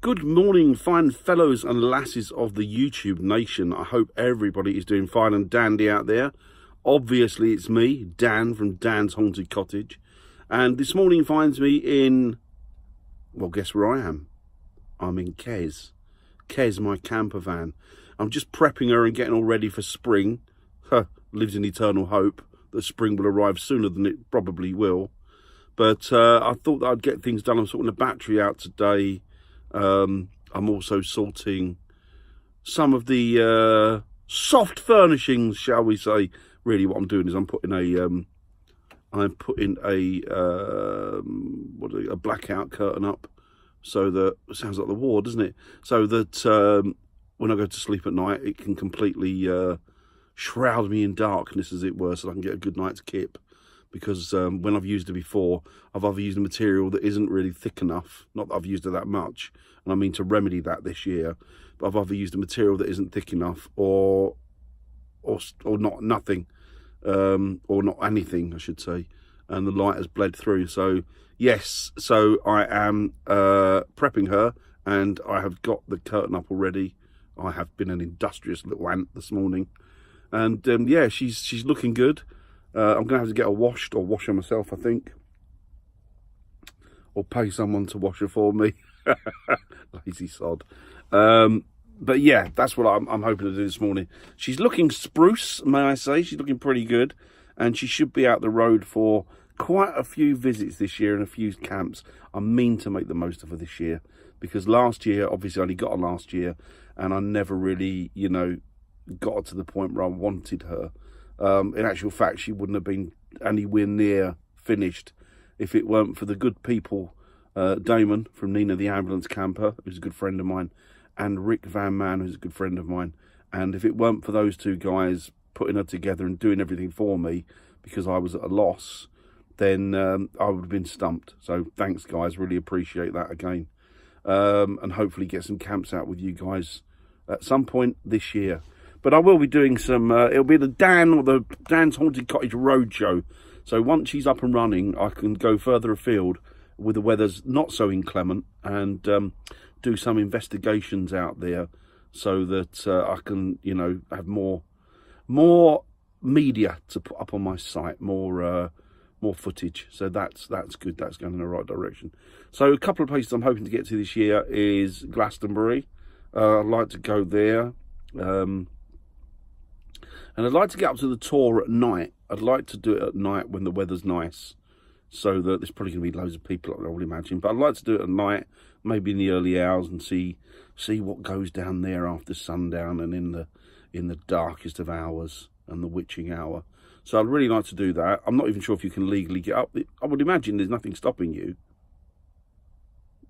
Good morning, fine fellows and lasses of the YouTube nation. I hope everybody is doing fine and dandy out there. Obviously, it's me, Dan, from Dan's Haunted Cottage. And this morning finds me in, well, guess where I am? I'm in Kes. Kes, my camper van. I'm just prepping her and getting all ready for spring. Lives in eternal hope that spring will arrive sooner than it probably will. But I thought that I'd get things done. I'm sorting the battery out today. I'm also sorting some of the soft furnishings, shall we say. Really, what I'm doing is I'm putting a blackout curtain up, so that it sounds like the war, doesn't it? So that when I go to sleep at night, it can completely shroud me in darkness, as it were, so I can get a good night's kip. Because when I've used it before, I've either used a material that isn't really thick enough. Not that I've used it that much, and I mean to remedy that this year. But I've either used a material that isn't thick enough, or not nothing, or not anything, I should say. And the light has bled through. So yes, so I am prepping her, and I have got the curtain up already. I have been an industrious little ant this morning, and yeah, she's looking good. I'm going to have to get her washed, or wash her myself, I think. Or pay someone to wash her for me. Lazy sod. But yeah, that's what I'm hoping to do this morning. She's looking spruce, may I say. She's looking pretty good. And she should be out the road for quite a few visits this year and a few camps. I mean to make the most of her this year. Because last year, obviously I only got her last year. And I never really, got her to the point where I wanted her. In actual fact, she wouldn't have been anywhere near finished if it weren't for the good people, Damon from Nina the Ambulance Camper, who's a good friend of mine, and Rick Van Man, who's a good friend of mine. And if it weren't for those two guys putting her together and doing everything for me, because I was at a loss, then I would have been stumped. So thanks, guys. Really appreciate that again. And hopefully get some camps out with you guys at some point this year. But I will be doing some, it'll be the Dan's Haunted Cottage Roadshow. So once she's up and running, I can go further afield with the weather's not so inclement and do some investigations out there so that I can, have more media to put up on my site, more footage. So that's good. That's going in the right direction. So a couple of places I'm hoping to get to this year is Glastonbury. I'd like to go there. And I'd like to get up to the Tor at night. I'd like to do it at night when the weather's nice, so that there's probably going to be loads of people, I would imagine. But I'd like to do it at night, maybe in the early hours, and see what goes down there after sundown and in the darkest of hours and the witching hour. So I'd really like to do that. I'm not even sure if you can legally get up. I would imagine there's nothing stopping you.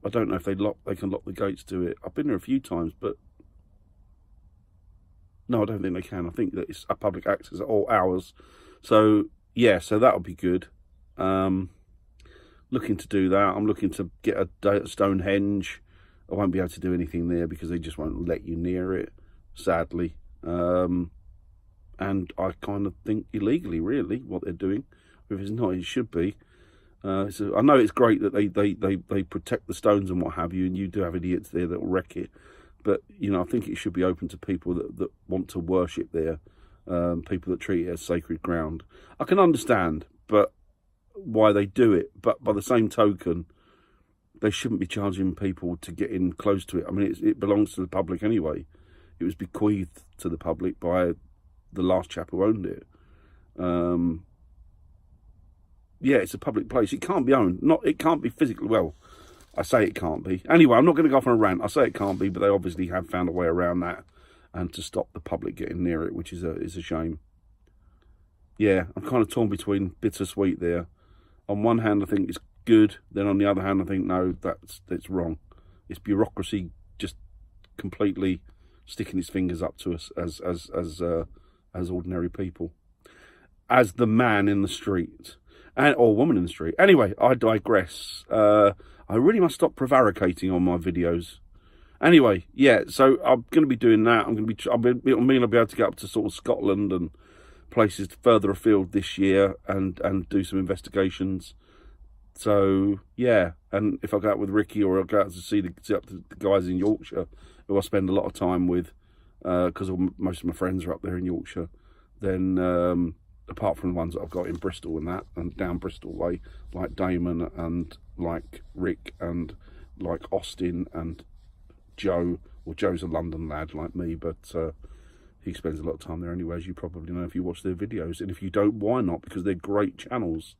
I don't know if they can lock the gates to it. I've been there a few times, but no, I don't think they can. I think that it's a public access at all hours. So, yeah, so that'll be good. Looking to do that. I'm looking to get a day at Stonehenge. I won't be able to do anything there because they just won't let you near it, sadly. And I kind of think illegally, really, what they're doing. If it's not, it should be. So I know it's great that they protect the stones and what have you, and you do have idiots there that will wreck it. But, I think it should be open to people that want to worship there, people that treat it as sacred ground. I can understand but why they do it, but by the same token, they shouldn't be charging people to get in close to it. I mean, it belongs to the public anyway. It was bequeathed to the public by the last chap who owned it. Yeah, it's a public place. It can't be owned. It can't be physically, well, I say it can't be. Anyway, I'm not going to go off on a rant. I say it can't be, but they obviously have found a way around that and to stop the public getting near it, which is a shame. Yeah, I'm kind of torn between bittersweet there. On one hand, I think it's good. Then on the other hand, I think, no, that's wrong. It's bureaucracy just completely sticking its fingers up to us as ordinary people. As the man in the street. Or woman in the street. Anyway, I digress. I really must stop prevaricating on my videos. Anyway, yeah, so I'm going to be doing that. I'll be able to get up to sort of Scotland and places further afield this year and do some investigations. So yeah, and if I go out with Ricky, or I go out to see the guys in Yorkshire, who I spend a lot of time with, because most of my friends are up there in Yorkshire, then apart from the ones that I've got in Bristol and that, and down Bristol way, like Damon and like Rick and like Austin and Joe. Well, Joe's a London lad like me, but he spends a lot of time there anyway, as you probably know if you watch their videos. And if you don't, why not? Because they're great channels.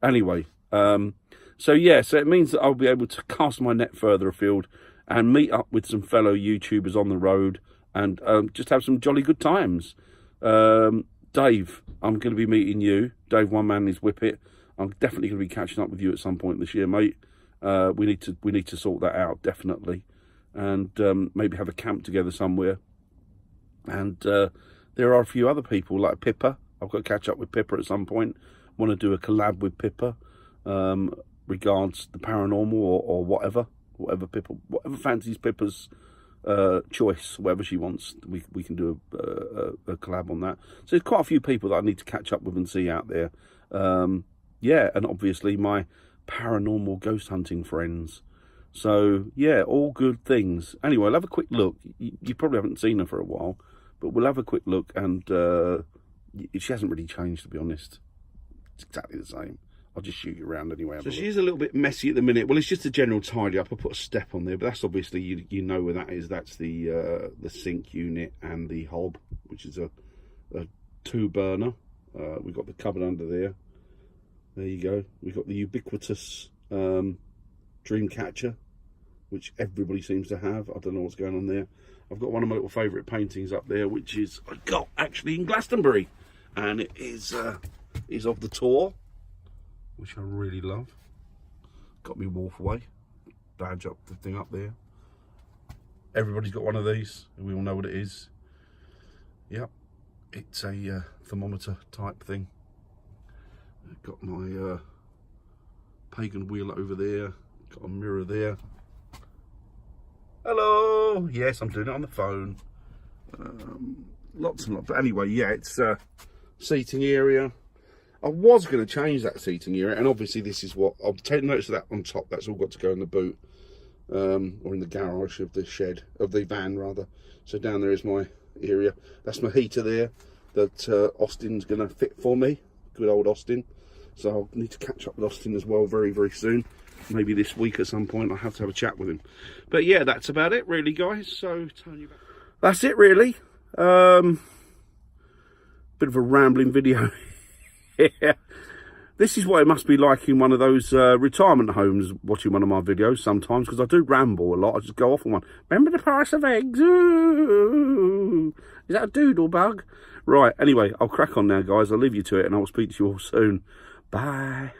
Anyway, so yeah, so it means that I'll be able to cast my net further afield and meet up with some fellow YouTubers on the road and just have some jolly good times. Dave, I'm going to be meeting you. Dave One Man is Whippet. I'm definitely going to be catching up with you at some point this year, mate. We need to sort that out, definitely. And maybe have a camp together somewhere. And there are a few other people like Pippa. I've got to catch up with Pippa at some point. Want to do a collab with Pippa regards the paranormal or whatever Pippa, whatever fancies Pippa's choice, whatever she wants. We can do a collab on that. So there's quite a few people that I need to catch up with and see out there. Yeah, and obviously my paranormal ghost hunting friends. So yeah, all good things. Anyway, I'll have a quick look. You probably haven't seen her for a while, but we'll have a quick look. And she hasn't really changed, to be honest. It's exactly the same. I'll just shoot you around anyway. So she is a little bit messy at the minute. Well, it's just a general tidy up. I put a step on there, but that's obviously, you know where that is. That's the sink unit and the hob, which is a 2-burner. We've got the cupboard under there. There you go. We've got the ubiquitous Dreamcatcher, which everybody seems to have. I don't know what's going on there. I've got one of my little favourite paintings up there, which is I got actually in Glastonbury, and it is of the tour, which I really love. Got me Wolfway badge up, the thing up there. Everybody's got one of these, and we all know what it is. Yep, it's a thermometer type thing. I've got my pagan wheel over there. Got a mirror there. Hello. Yes, I'm doing it on the phone. Lots and lots. But anyway, yeah, it's seating area. I was going to change that seating area, and obviously this is what I'll take notice of that on top. That's all got to go in the boot, or in the garage of the shed, of the van rather. So down there is my area. That's my heater there that Austin's going to fit for me. Good old Austin. So I'll need to catch up with Austin as well very, very soon. Maybe this week at some point. I'll have to have a chat with him. But yeah, that's about it really, guys. So that's it really. Bit of a rambling video. Yeah. This is what it must be like in one of those retirement homes, watching one of my videos sometimes, because I do ramble a lot. I just go off on one. Remember the price of eggs? Ooh. Is that a doodle bug? Right, anyway, I'll crack on now, guys. I'll leave you to it, and I'll speak to you all soon. Bye.